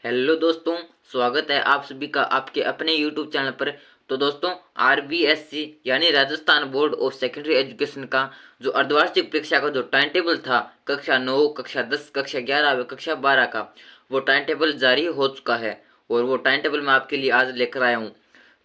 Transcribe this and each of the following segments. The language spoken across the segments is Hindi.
हेलो दोस्तों, स्वागत है आप सभी का आपके अपने यूट्यूब चैनल पर। तो दोस्तों, आरबीएससी यानी Rajasthan board of secondary education का जो अर्धवार्षिक परीक्षा का जो टाइम टेबल था कक्षा 9, कक्षा 10, कक्षा 11 व कक्षा 12 का, वो टाइम टेबल जारी हो चुका है और वो टाइम टेबल मैं आपके लिए आज लेकर आया हूँ।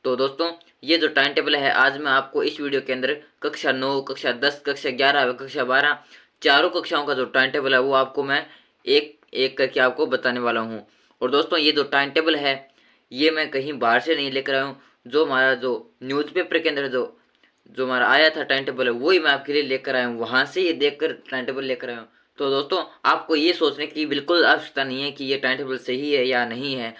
तो दोस्तों, ये जो टाइम टेबल है आज मैं आपको इस वीडियो के अंदर कक्षा 9, कक्षा 10, कक्षा 11 व कक्षा 12 चारों कक्षाओं का जो टाइम टेबल है वो आपको मैं एक एक करके आपको बताने वाला हूँ। और दोस्तों, ये जो टाइम टेबल है ये मैं कहीं बाहर से नहीं लेकर आया हूँ। जो हमारा जो न्यूज़पेपर के अंदर जो जो हमारा आया था टाइम टेबल है वही मैं आपके लिए लेकर आया हूँ, वहाँ से ये देखकर टाइम टेबल लेकर आया हूँ। तो दोस्तों, आपको ये सोचने की बिल्कुल आवश्यकता नहीं है कि ये टाइम टेबल सही है या नहीं है,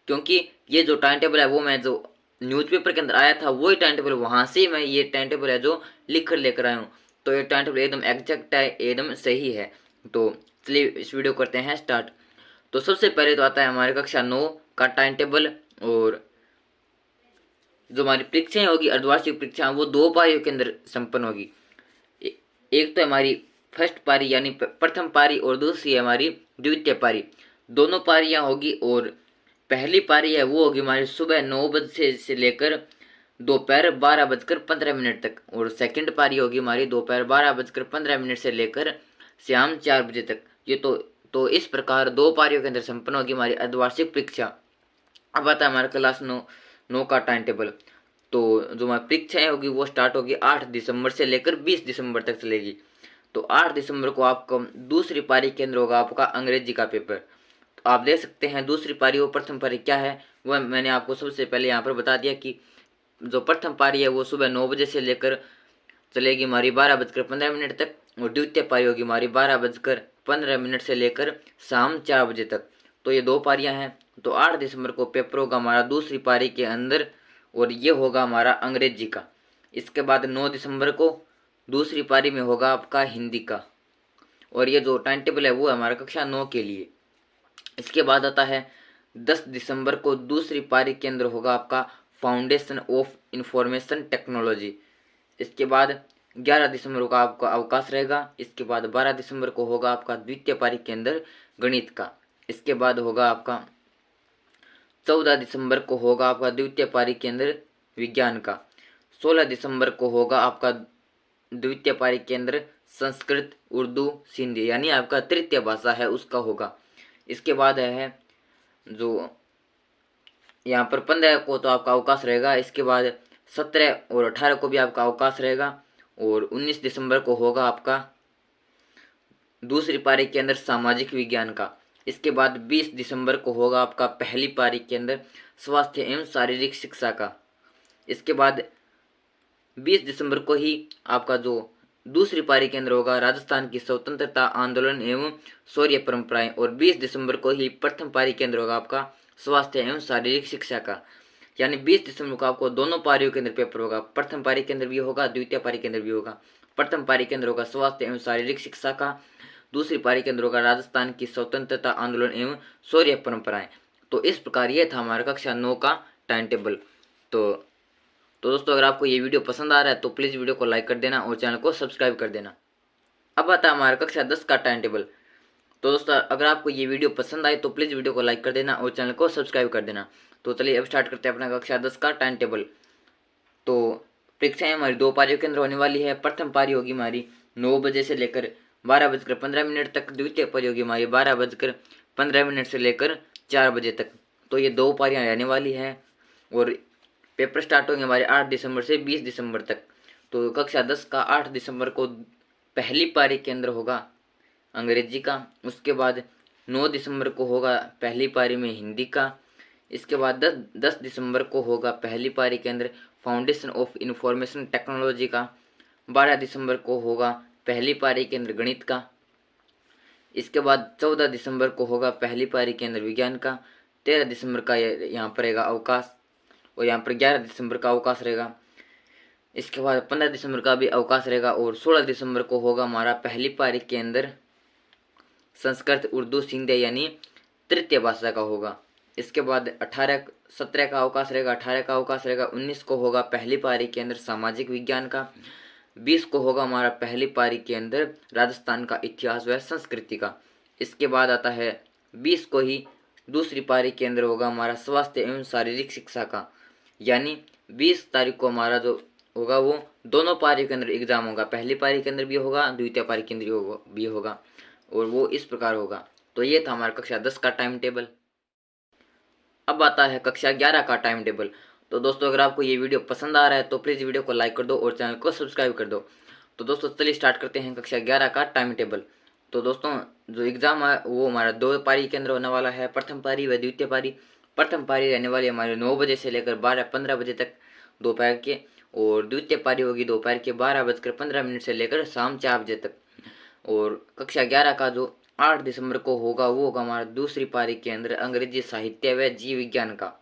क्योंकि ये जो टाइम टेबल है वो मैं जो न्यूज़पेपर के अंदर आया था वही टाइम टेबल, वहाँ से ही मैं ये टाइम टेबल है जो लिख कर लेकर आया हूँ। तो ये टाइम टेबल एकदम एग्जैक्ट है, एकदम सही है। तो चलिए इस वीडियो करते हैं स्टार्ट। तो सबसे पहले तो आता है हमारे कक्षा 9 का टाइम टेबल। और जो हमारी परीक्षाएं होगी अर्धवार्षिक परीक्षा वो दो पारियों के अंदर संपन्न होगी। एक तो हमारी फर्स्ट पारी यानी प्रथम पारी और दूसरी है हमारी द्वितीय पारी। दोनों पारियां होगी और पहली पारी है वो होगी हमारी सुबह 9 बजे से लेकर दोपहर 12:15 तक, और सेकंड पारी होगी हमारी दोपहर 12:15 से लेकर शाम 4 बजे तक। ये तो इस प्रकार दो पारियों के अंदर संपन्न होगी हमारी अर्धवार्षिक परीक्षा। अब आता है हमारा क्लास 9 का टाइम टेबल। तो जो हमारी परीक्षाएं होगी वो स्टार्ट होगी 8 दिसंबर से लेकर 20 दिसंबर तक चलेगी। तो 8 दिसंबर को आपको दूसरी पारी के अंदर होगा आपका अंग्रेजी का पेपर। तो आप देख सकते हैं दूसरी पारी और प्रथम पारी क्या है वह मैंने आपको सबसे पहले यहाँ पर बता दिया कि जो प्रथम पारी है वो सुबह 9 बजे से लेकर चलेगी हमारी 12:15 तक, और द्वितीय पारी होगी हमारी 12:15 से लेकर शाम 4 बजे तक। तो ये दो पारियां हैं। तो 8 दिसंबर को पेपर होगा हमारा दूसरी पारी के अंदर, और ये होगा हमारा अंग्रेजी का। इसके बाद 9 दिसंबर को दूसरी पारी में होगा आपका हिंदी का। और ये जो टाइम टेबल है वो है हमारा कक्षा 9 के लिए। इसके बाद आता है 10 दिसंबर को दूसरी पारी के अंदर होगा आपका फाउंडेशन ऑफ इंफॉर्मेशन टेक्नोलॉजी। इसके बाद 11 दिसंबर को आपका अवकाश रहेगा। इसके बाद 12 दिसंबर को होगा आपका द्वितीय पारी के अंदर गणित का। इसके बाद होगा आपका 14 दिसंबर को होगा आपका द्वितीय पारी के अंदर विज्ञान का। 16 दिसंबर को होगा आपका द्वितीय पारी के अंदर संस्कृत, उर्दू, सिंधी यानी आपका तृतीय भाषा है उसका होगा। इसके बाद है जो यहाँ पर 15 को तो आपका अवकाश रहेगा। इसके बाद 17 और 18 को भी आपका अवकाश रहेगा। और 19 दिसंबर को होगा आपका दूसरी पारी के अंदर सामाजिक विज्ञान का। इसके बाद 20 दिसंबर को होगा आपका पहली पारी के अंदर स्वास्थ्य एवं शारीरिक शिक्षा का। इसके बाद 20 दिसंबर को ही आपका जो दूसरी पारी के अंदर होगा राजस्थान की स्वतंत्रता आंदोलन एवं शौर्य परंपराएं, और 20 दिसंबर को ही प्रथम पारी के अंदर होगा आपका स्वास्थ्य एवं शारीरिक शिक्षा का। यानी 20 दिसंबर को आपको दोनों पारियों के अंदर पेपर होगा, प्रथम पारी के अंदर भी होगा, द्वितीय पारी के अंदर भी होगा। प्रथम पारी के अंदर होगा स्वास्थ्य एवं शारीरिक शिक्षा का, दूसरी पारी के अंदर होगा राजस्थान की स्वतंत्रता आंदोलन एवं शौर्य परंपराएं। तो इस प्रकार ये था हमारा कक्षा 9 का टाइम टेबल। तो दोस्तों, अगर आपको ये वीडियो पसंद आ रहा है तो प्लीज़ वीडियो को लाइक कर देना और चैनल को सब्सक्राइब कर देना। अब आता है हमारा कक्षा 10 का टाइम टेबल। तो दोस्तों, अगर आपको ये वीडियो पसंद आए तो प्लीज़ वीडियो को लाइक कर देना और चैनल को सब्सक्राइब कर देना। तो चलिए अब स्टार्ट करते हैं अपना कक्षा 10 का टाइम टेबल। तो परीक्षाएं हमारी दो पारियों के अंदर होने वाली है। प्रथम पारी होगी हमारी 9 बजे से लेकर 12:15 तक, द्वितीय पारी होगी हमारी 12:15 से लेकर 4 बजे तक। तो ये दो पारियां रहने वाली है। और पेपर स्टार्ट होंगे हमारे 8 दिसंबर से 20 दिसंबर तक। तो कक्षा 10 का 8 दिसंबर को पहली पारी के अंदर होगा अंग्रेजी का। उसके बाद 9 दिसंबर को होगा पहली पारी में हिंदी का। इसके बाद 10 दिसंबर को होगा पहली पारी के अंदर फाउंडेशन ऑफ इंफॉर्मेशन टेक्नोलॉजी का। 12 दिसंबर को होगा पहली पारी के अंदर गणित का। इसके बाद 14 दिसंबर को होगा पहली पारी के अंदर विज्ञान का। 13 दिसंबर का यहाँ पर रहेगा अवकाश, और यहाँ पर 11 दिसंबर का अवकाश रहेगा। इसके बाद 15 दिसंबर का भी अवकाश रहेगा। और 16 दिसंबर को होगा हमारा पहली पारी के अंदर संस्कृत, उर्दू, सिंधी यानी तृतीय भाषा का होगा। इसके बाद 17 का अवकाश रहेगा, 18 का अवकाश रहेगा। 19 को होगा पहली पारी के अंदर सामाजिक विज्ञान का। 20 को होगा हमारा पहली पारी के अंदर राजस्थान का इतिहास व संस्कृति का। इसके बाद आता है 20 को ही दूसरी पारी के अंदर होगा हमारा स्वास्थ्य एवं शारीरिक शिक्षा का, यानी 20 तारीख को हमारा जो होगा वो दोनों पारी के अंदर एग्जाम होगा। पहली पारी के अंदर भी होगा, द्वितीय पारी के अंदर भी होगा, और वो इस प्रकार होगा। तो ये था हमारा कक्षा 10 का टाइम टेबल। अब आता है कक्षा 11 का टाइम टेबल। तो दोस्तों अगर आपको ये वीडियो पसंद आ रहा है तो प्लीज़ वीडियो को लाइक कर दो और चैनल को सब्सक्राइब कर दो। तो दोस्तों चलिए स्टार्ट करते हैं कक्षा 11 का टाइम टेबल। तो दोस्तों जो एग्ज़ाम है वो हमारा 2 पारी के अंदर होने वाला है, प्रथम पारी व द्वितीय पारी। प्रथम पारी रहने वाली हमारे 9 बजे से लेकर 12:15 बजे तक दोपहर के, और द्वितीय पारी होगी दोपहर के 12:15 से लेकर शाम 4 बजे तक। और कक्षा 11 का जो 8 दिसंबर को होगा वो होगा हमारा दूसरी पारी के अंदर अंग्रेजी साहित्य व जीव विज्ञान का।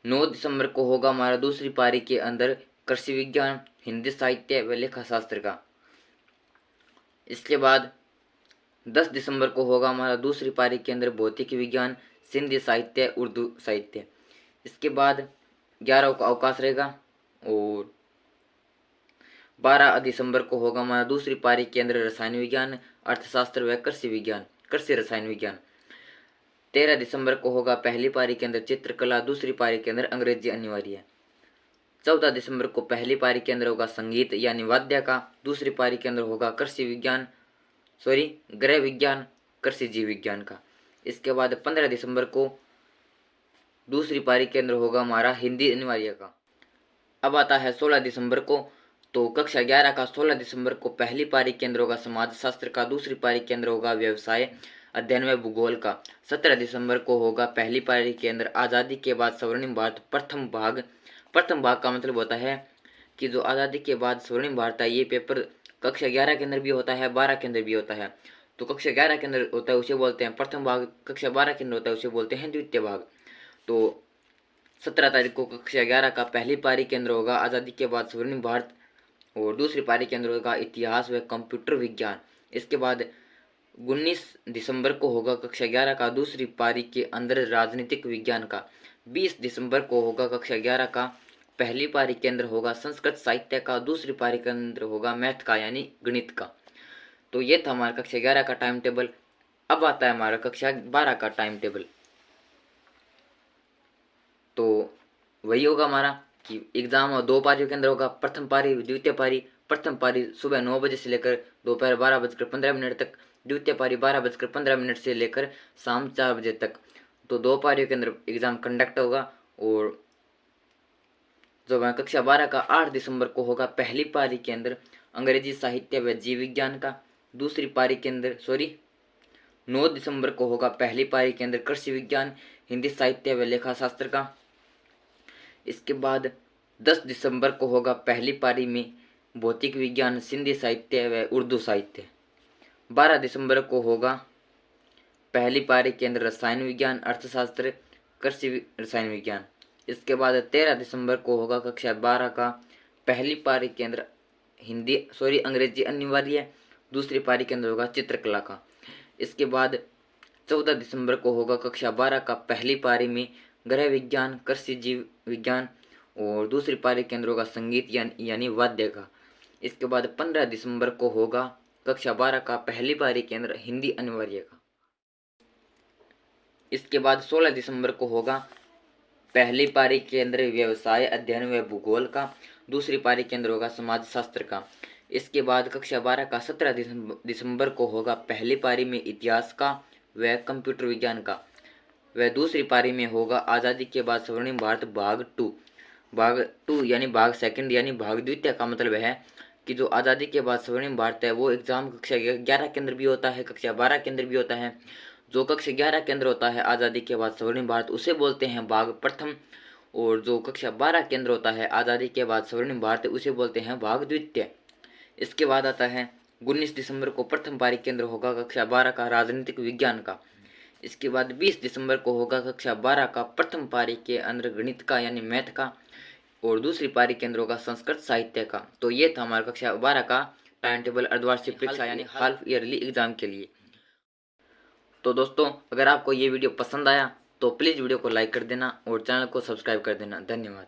9 दिसंबर को होगा हमारा दूसरी पारी के अंदर कृषि विज्ञान, हिंदी साहित्य व लेखा शास्त्र का। इसके बाद 10 दिसंबर को होगा हमारा दूसरी पारी के अंदर भौतिक विज्ञान, सिंधी साहित्य, उर्दू साहित्य। इसके बाद 11 को अवकाश रहेगा, और 12 दिसंबर को होगा हमारा दूसरी पारी के अंदर रसायन विज्ञान, अर्थशास्त्र व कृषि विज्ञान, कृषि रसायन विज्ञान। 13 दिसंबर को होगा पहली पारी के अंदर चित्रकला, दूसरी पारी के अंदर अंग्रेजी अनिवार्य है। 14 दिसंबर को पहली पारी के अंदर होगा संगीत यानी वाद्य का, दूसरी पारी के अंदर होगा गृह विज्ञान, कृषि जीव विज्ञान का। इसके बाद 15 दिसंबर को दूसरी पारी के अंदर होगा हमारा हिंदी अनिवार्य का। अब आता है 16 दिसंबर को। तो कक्षा 11 का 16 दिसंबर को पहली पारी के अंदर होगा समाज शास्त्र का, दूसरी पारी के अंदर होगा व्यवसाय अध्ययन व भूगोल का। 17 दिसंबर को होगा पहली पारी के अंदर आज़ादी के बाद स्वर्णिम भारत प्रथम भाग। प्रथम भाग का मतलब होता है कि जो आज़ादी के बाद स्वर्णिम भारत है, ये पेपर कक्षा 11 के अंदर भी होता है, 12 के अंदर भी होता है। तो कक्षा 11 के अंदर होता है उसे बोलते हैं प्रथम भाग, कक्षा 12 के अंदर होता है उसे बोलते हैं द्वितीय भाग। तो 17 तारीख को कक्षा 11 का पहली पारी के अंदर होगा आज़ादी के बाद स्वर्णिम भारत, और दूसरी पारी के अंदर होगा इतिहास व कंप्यूटर विज्ञान। इसके बाद 19 दिसंबर को होगा कक्षा 11 का दूसरी पारी के अंदर राजनीतिक विज्ञान का। 20 दिसंबर को होगा कक्षा 11 का पहली पारी के अंदर होगा संस्कृत साहित्य का, दूसरी पारी के अंदर होगा मैथ का यानी गणित का। तो ये था हमारा कक्षा 11 का टाइम टेबल। अब आता है हमारा कक्षा 12 का टाइम टेबल। तो वही होगा हमारा कि एग्जाम 2 पारियों के अंदर होगा, प्रथम पारी द्वितीय पारी। प्रथम पारी सुबह 9 बजे से लेकर दोपहर 12:15 तक, द्वितीय पारी 12:15 से लेकर शाम 4 बजे तक। तो 2 पारियों के अंदर एग्जाम कंडक्ट होगा। और जो कक्षा 12 का 8 दिसंबर को होगा पहली पारी के अंदर अंग्रेजी साहित्य व जीव विज्ञान का, दूसरी पारी के अंदर 9 दिसंबर को होगा पहली पारी के अंदर कृषि विज्ञान, हिंदी साहित्य व लेखा शास्त्र का। इसके बाद 10 दिसंबर को होगा पहली पारी में भौतिक विज्ञान, सिंधी साहित्य व उर्दू साहित्य। 12 दिसंबर को होगा पहली पारी के अंदर रसायन विज्ञान, अर्थशास्त्र, कृषि रसायन विज्ञान। इसके बाद 13 दिसंबर को होगा कक्षा 12 का पहली पारी के अंदर अंग्रेजी अनिवार्य, दूसरी पारी के अंदर होगा चित्रकला का। इसके बाद 14 दिसंबर को होगा कक्षा 12 का पहली पारी में गृह विज्ञान, कृषि जीव विज्ञान, और दूसरी पारी के अंदर होगा संगीत यानी वाद्य का। इसके बाद 15 दिसंबर को होगा कक्षा 12 का पहली पारी के अंदर हिंदी अनिवार्य का। इसके बाद 16 दिसंबर को होगा पहली पारी के अंदर व्यवसाय अध्ययन व भूगोल का, दूसरी पारी के अंदर होगा समाज शास्त्र का। इसके बाद कक्षा 12 का 17 दिसंबर को होगा पहली पारी में इतिहास का व कंप्यूटर विज्ञान का, वह दूसरी पारी में होगा आज़ादी के बाद स्वर्णिम भारत भाग 2। भाग 2 यानी भाग सेकंड यानी भाग द्वितीय का मतलब है कि जो आज़ादी के बाद स्वर्णिम भारत है वो एग्जाम कक्षा 11 के अंदर भी होता है, कक्षा 12 के अंदर भी होता है। जो कक्षा 11 के अंदर होता है आज़ादी के बाद स्वर्णिम भारत उसे बोलते हैं भाग प्रथम, और जो कक्षा 12 के अंदर होता है आज़ादी के बाद स्वर्णिम भारत उसे बोलते हैं भाग द्वितीय। इसके बाद आता है 19 दिसंबर को प्रथम पारी के अंदर होगा कक्षा 12 का राजनीतिक विज्ञान का। इसके बाद 20 दिसंबर को होगा कक्षा 12 का प्रथम पारी के अंदर गणित का यानी मैथ का, और दूसरी पारी के अंदर होगा संस्कृत साहित्य का। तो ये था हमारा कक्षा 12 का टाइम टेबल अर्धवार्षिक परीक्षा यानी हाफ ईयरली एग्जाम के लिए। तो दोस्तों अगर आपको ये वीडियो पसंद आया तो प्लीज़ वीडियो को लाइक कर देना और चैनल को सब्सक्राइब कर देना। धन्यवाद।